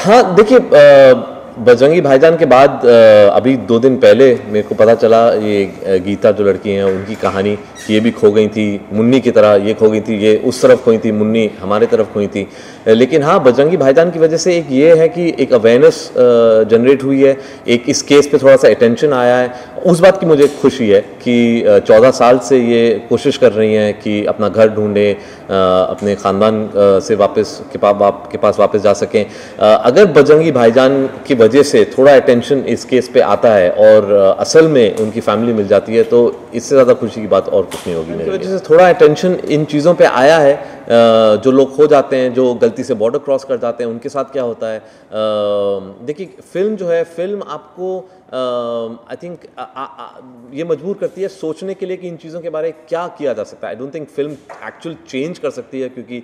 हाँ, देखिए बजरंगी भाईजान के बाद अभी 2 दिन पहले मेरे को पता चला ये गीता जो लड़की हैं उनकी कहानी कि ये भी खो गई थी, मुन्नी की तरह ये खो गई थी, ये उस तरफ खोई थी, मुन्नी हमारे तरफ खोई थी। लेकिन हाँ, बजरंगी भाईजान की वजह से एक ये है कि एक अवेयरनेस जनरेट हुई है, एक इस केस पे थोड़ा सा अटेंशन आया है। उस बात की मुझे खुशी है कि 14 साल से ये कोशिश कर रही हैं कि अपना घर ढूंढें, अपने ख़ानदान से वापस के पास वापस जा सकें। अगर बजरंगी भाईजान की वजह से थोड़ा अटेंशन इस केस पे आता है और असल में उनकी फैमिली मिल जाती है तो इससे ज़्यादा खुशी की बात और कुछ नहीं होगी। मेरी वजह से थोड़ा अटेंशन इन चीज़ों पे आया है। जो लोग खो जाते हैं, जो गलती से बॉर्डर क्रॉस कर जाते हैं, उनके साथ क्या होता है। देखिए फिल्म जो है, फिल्म आपको आई थिंक ये मजबूर करती है सोचने के लिए कि इन चीज़ों के बारे में क्या किया जा सकता है। I don't think film actual change कर सकती है क्योंकि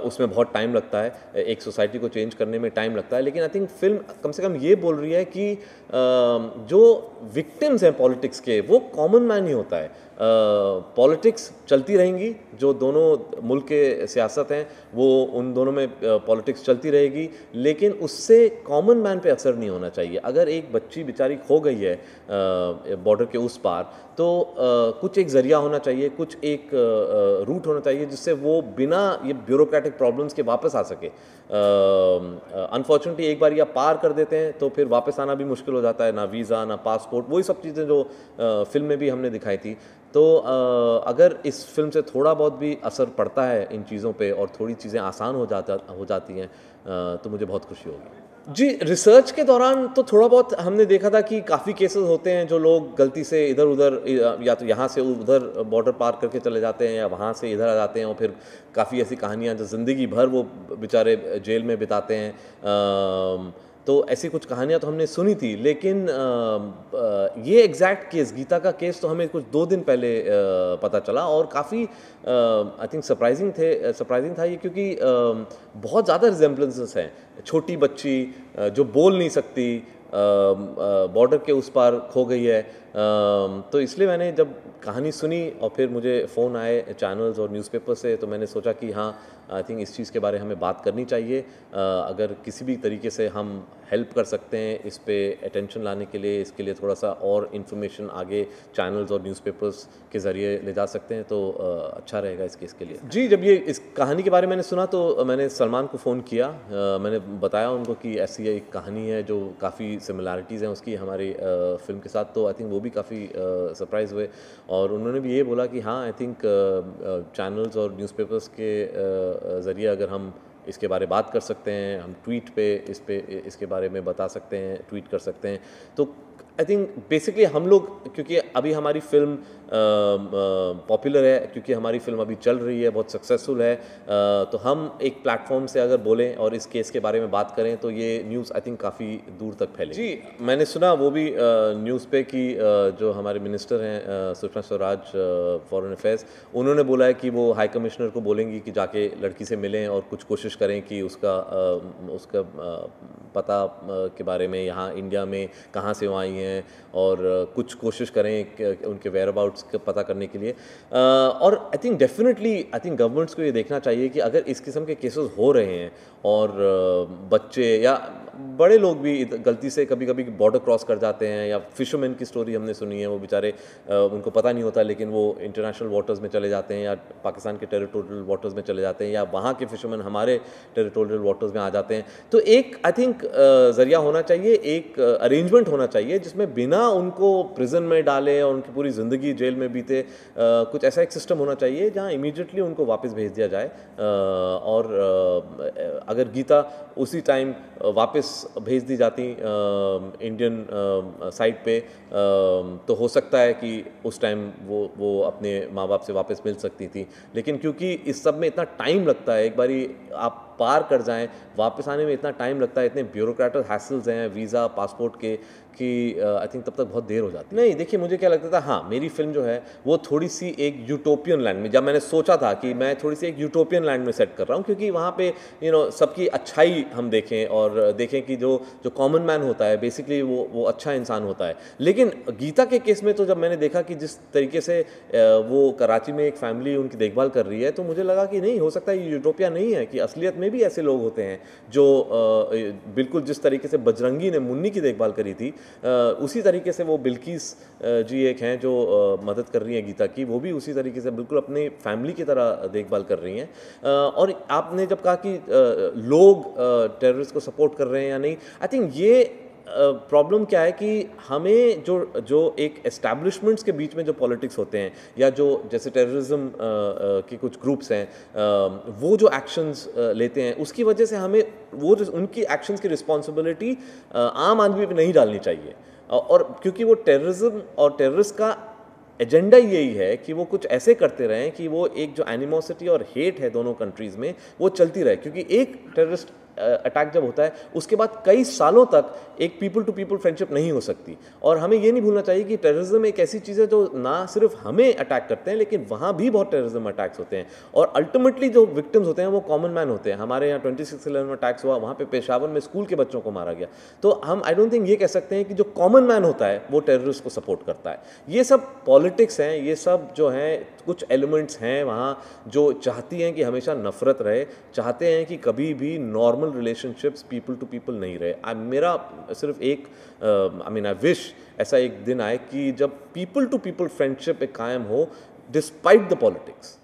उसमें बहुत टाइम लगता है, एक सोसाइटी को चेंज करने में टाइम लगता है। लेकिन आई थिंक फिल्म कम से कम ये बोल रही है कि जो विक्टिम्स हैं पॉलिटिक्स के वो कॉमन मैन ही होता है। पॉलिटिक्स चलती रहेंगी, जो दोनों मुल्क के सियासत हैं वो उन दोनों में पॉलिटिक्स चलती रहेगी, लेकिन उससे कॉमन मैन पे असर नहीं होना चाहिए। अगर एक बच्ची बेचारी खो गई है बॉर्डर के उस पार तो कुछ एक ज़रिया होना चाहिए, कुछ एक रूट होना चाहिए जिससे वो बिना ये ब्यूरोक्रेटिक प्रॉब्लम्स के वापस आ सके। अनफॉर्चुनेटली एक बार ये पार कर देते हैं तो फिर वापस आना भी मुश्किल हो जाता है, ना वीज़ा ना पासपोर्ट, वही सब चीज़ें जो फिल्म में भी हमने दिखाई थी। तो अगर इस फिल्म से थोड़ा बहुत भी असर पड़ता है इन चीज़ों पे और थोड़ी चीज़ें आसान हो जाती हैं तो मुझे बहुत खुशी होगी। जी, रिसर्च के दौरान तो थोड़ा बहुत हमने देखा था कि काफ़ी केसेस होते हैं जो लोग गलती से इधर उधर या तो यहाँ से उधर बॉर्डर पार करके चले जाते हैं या वहाँ से इधर आ जाते हैं, और फिर काफ़ी ऐसी कहानियाँ जो ज़िंदगी भर वो बेचारे जेल में बिताते हैं। तो ऐसी कुछ कहानियाँ तो हमने सुनी थी, लेकिन ये एग्जैक्ट केस, गीता का केस तो हमें कुछ 2 दिन पहले पता चला और काफ़ी आई थिंक सरप्राइजिंग था ये, क्योंकि बहुत ज़्यादा रिजेम्बलेंसेस हैं। छोटी बच्ची जो बोल नहीं सकती, बॉर्डर के उस पार खो गई है। तो इसलिए मैंने जब कहानी सुनी और फिर मुझे फ़ोन आए चैनल्स और न्यूज़पेपर से, तो मैंने सोचा कि हाँ, आई थिंक इस चीज़ के बारे में हमें बात करनी चाहिए। अगर किसी भी तरीके से हम हेल्प कर सकते हैं इस पे अटेंशन लाने के लिए, इसके लिए थोड़ा सा और इन्फॉर्मेशन आगे चैनल्स और न्यूज़पेपर्स के ज़रिए ले जा सकते हैं तो अच्छा रहेगा इस केस के लिए। जी, जब ये इस कहानी के बारे में मैंने सुना तो मैंने सलमान को फ़ोन किया। मैंने बताया उनको कि ऐसी एक कहानी है जो काफ़ी सिमिलैरिटीज़ हैं उसकी हमारी फ़िल्म के साथ, तो आई थिंक वो भी काफ़ी सरप्राइज़ हुए और उन्होंने भी ये बोला कि हाँ, आई थिंक चैनल्स और न्यूज़पेपर्स के ज़रिए अगर हम इसके बारे में बात कर सकते हैं, हम ट्वीट पे इसके बारे में बता सकते हैं, ट्वीट कर सकते हैं, तो आई थिंक बेसिकली हम लोग, क्योंकि अभी हमारी फ़िल्म पॉपुलर है, क्योंकि हमारी फ़िल्म अभी चल रही है, बहुत सक्सेसफुल है, तो हम एक प्लेटफॉर्म से अगर बोलें और इस केस के बारे में बात करें तो ये न्यूज़ आई थिंक काफ़ी दूर तक फैलेगी। जी, मैंने सुना वो भी न्यूज़ पे कि जो हमारे मिनिस्टर हैं सुषमा स्वराज फॉरेन अफेयर्स, उन्होंने बोला है कि वो हाई कमिश्नर को बोलेंगी कि जाके लड़की से मिलें और कुछ कोशिश करें कि उसका पता के बारे में, यहाँ इंडिया में कहाँ से वो आई हैं, और कुछ कोशिश करें उनके वेयर अबाउट्स का पता करने के लिए। और I think definitely I think governments को ये देखना चाहिए कि अगर इस किस्म के केसेस हो रहे हैं और बच्चे या बड़े लोग भी गलती से कभी कभी बॉर्डर क्रॉस कर जाते हैं, या फिशरमैन की स्टोरी हमने सुनी है, वो बेचारे उनको पता नहीं होता लेकिन वो इंटरनेशनल वाटर्स में चले जाते हैं या पाकिस्तान के टेरिटोरियल वाटर्स में चले जाते हैं, या वहाँ के फिशरमैन हमारे टेरिटोरियल वाटर्स में आ जाते हैं। तो एक आई थिंक ज़रिया होना चाहिए, एक अरेंजमेंट होना चाहिए जिसमें बिना उनको प्रिजन में डाले और उनकी पूरी ज़िंदगी जेल में बीते, कुछ ऐसा एक सिस्टम होना चाहिए जहाँ इमीडिएटली उनको वापस भेज दिया जाए। और अगर गीता उसी टाइम वापस भेज दी जाती इंडियन साइड पे, तो हो सकता है कि उस टाइम वो अपने माँ बाप से वापस मिल सकती थी। लेकिन क्योंकि इस सब में इतना टाइम लगता है, एक बारी आप पार कर जाएं, वापस आने में इतना टाइम लगता है, इतने ब्यूरोक्रेटिक हैसल्स हैं वीज़ा पासपोर्ट के, कि आई थिंक तब तक बहुत देर हो जाती है। नहीं, देखिए मुझे क्या लगता था, हाँ मेरी फिल्म जो है वो थोड़ी सी एक यूटोपियन लैंड में, जब मैंने सोचा था कि मैं थोड़ी सी एक यूटोपियन लैंड में सेट कर रहा हूँ, क्योंकि वहाँ पे सबकी अच्छाई हम देखें और देखें कि जो कॉमन मैन होता है बेसिकली वो अच्छा इंसान होता है। लेकिन गीता के केस में तो जब मैंने देखा कि जिस तरीके से वो कराची में एक फैमिली उनकी देखभाल कर रही है, तो मुझे लगा कि नहीं हो सकता ये यूटोपिया नहीं है कि कि असलियत में भी ऐसे लोग होते हैं जो बिल्कुल जिस तरीके से बजरंगी ने मुन्नी की देखभाल करी थी, उसी तरीके से वो बिल्किस जी एक हैं जो मदद कर रही हैं गीता की, वो भी उसी तरीके से बिल्कुल अपनी फैमिली की तरह देखभाल कर रही हैं। और आपने जब कहा कि लोग टेररिस्ट को सपोर्ट कर रहे हैं या नहीं, आई थिंक ये प्रॉब्लम क्या है कि हमें जो जो एक एस्टैब्लिशमेंट्स के बीच में जो पॉलिटिक्स होते हैं, या जो जैसे टेररिज्म के कुछ ग्रुप्स हैं, वो जो एक्शंस लेते हैं, उसकी वजह से हमें वो उनकी एक्शंस की रिस्पॉन्सिबिलिटी आम आदमी पे नहीं डालनी चाहिए। और क्योंकि वो टेररिज्म और टेररिस्ट का एजेंडा यही है कि वो कुछ ऐसे करते रहें कि वो एक जो एनिमोसिटी और हेट है दोनों कंट्रीज़ में वो चलती रहे, क्योंकि एक टेररिस्ट अटैक जब होता है उसके बाद कई सालों तक एक पीपल टू पीपल फ्रेंडशिप नहीं हो सकती। और हमें ये नहीं भूलना चाहिए कि टेररिज्म एक ऐसी चीज़ है जो ना सिर्फ हमें अटैक करते हैं, लेकिन वहाँ भी बहुत टेररिज्म अटैक्स होते हैं, और अल्टीमेटली जो विक्टिम्स होते हैं वो कॉमन मैन होते हैं। हमारे यहाँ 26/11 अटैक्स हुआ, वहाँ पे पेशावर में स्कूल के बच्चों को मारा गया। तो हम आई डोंट थिंक ये कह सकते हैं कि जो कॉमन मैन होता है वो टेररिस्ट को सपोर्ट करता है। ये सब पॉलिटिक्स हैं, ये सब जो हैं कुछ एलिमेंट्स हैं वहाँ जो चाहती हैं कि हमेशा नफरत रहे, चाहते हैं कि कभी भी normal relationships people to people नहीं रहे। मेरा सिर्फ एक आई विश ऐसा एक दिन आए कि जब पीपल टू पीपल फ्रेंडशिप एक कायम हो डिस्पाइट द पॉलिटिक्स।